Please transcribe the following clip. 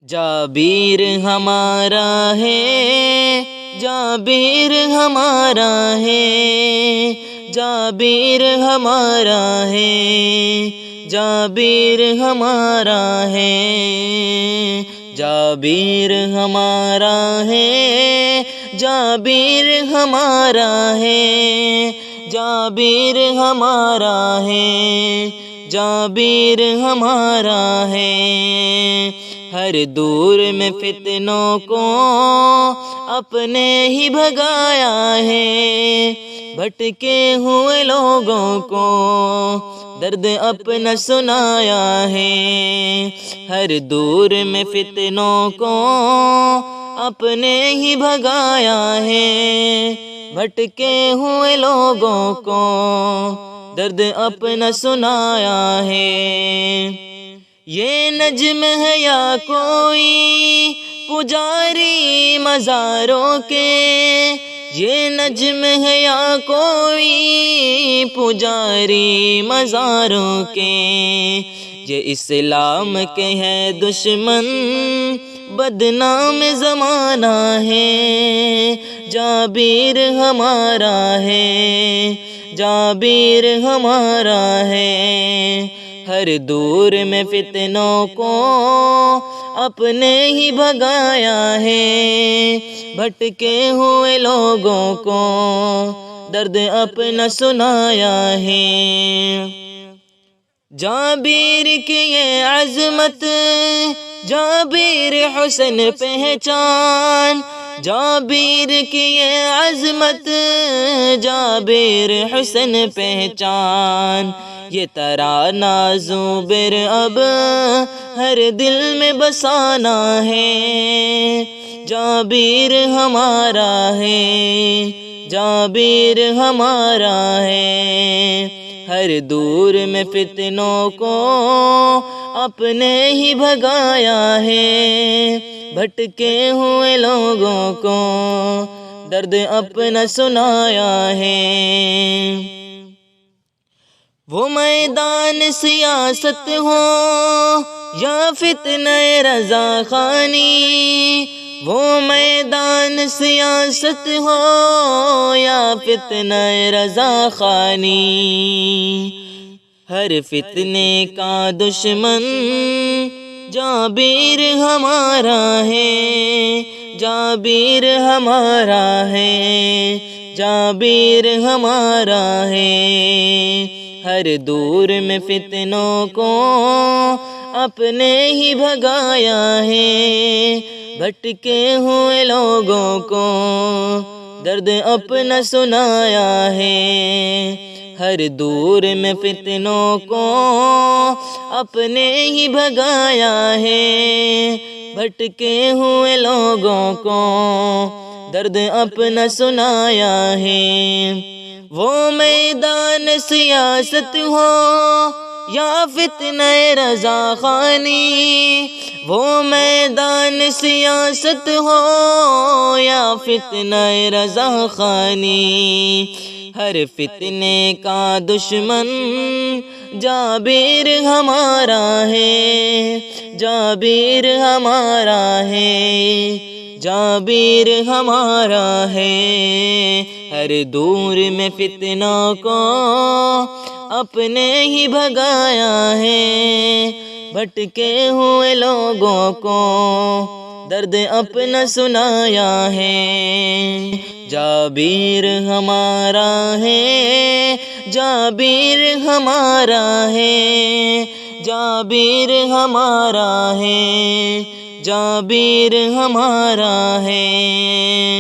جابر ہمارا ہے، جابر ہمارا ہے، جابر ہمارا ہے، جابر ہمارا ہے، جابر ہمارا ہے، جابر ہمارا ہے، جابر ہمارا ہے، جابر ہمارا ہے۔ ہر دور میں فتنوں کو اپنے ہی بھگایا ہے، بھٹکے ہوئے لوگوں کو درد اپنا سنایا ہے۔ ہر دور میں فتنوں کو اپنے ہی بھگایا ہے، بھٹکے ہوئے لوگوں کو درد اپنا سنایا ہے۔ یہ نجم ہے یا کوئی پجاری مزاروں کے، یہ نجم ہے یا کوئی پجاری مزاروں کے، یہ اسلام کے ہے دشمن بدنام زمانہ ہے۔ جابر ہمارا ہے، جابر ہمارا ہے۔ ہر دور میں فتنوں کو اپنے ہی بھگایا ہے، بھٹکے ہوئے لوگوں کو درد اپنا سنایا ہے۔ جابر کی یہ عظمت، جابر حسن پہچان، جابر کی یہ عظمت، جابر حسن پہچان، یہ ترانہ زبر اب ہر دل میں بسانا ہے۔ جابر ہمارا ہے، جابر ہمارا ہے۔ ہر دور میں فتنوں کو اپنے ہی بھگایا ہے، بھٹکے ہوئے لوگوں کو درد اپنا سنایا ہے۔ وہ میدان سیاست ہو یا فتنہ رضا خانی، وہ میدان سیاست ہو یا فتنہ رضا خانی، ہر فتنے کا دشمن جابر ہمارا ہے، جابر ہمارا ہے، جابر ہمارا ہے۔ ہر دور میں فتنوں کو اپنے ہی بھگایا ہے، بھٹکے ہوئے لوگوں کو درد اپنا سنایا ہے۔ ہر دور میں فتنوں کو اپنے ہی بھگایا ہے، بھٹکے ہوئے لوگوں کو درد اپنا سنایا ہے۔ وہ میدان سیاست ہو یا فتنہ رضا خانی، وہ میدان سیاست ہو یا فتنہ رضا خانی، ہر فتنے کا دشمن جابر ہمارا ہے، جابر ہمارا ہے، جابر ہمارا ہے۔ ہر دور میں فتنوں کو اپنے ہی بھگایا ہے، بھٹکے ہوئے لوگوں کو درد اپنا سنایا ہے۔ جابر ہمارا ہے، جابر ہمارا ہے، جابر ہمارا ہے، جابر ہمارا ہے۔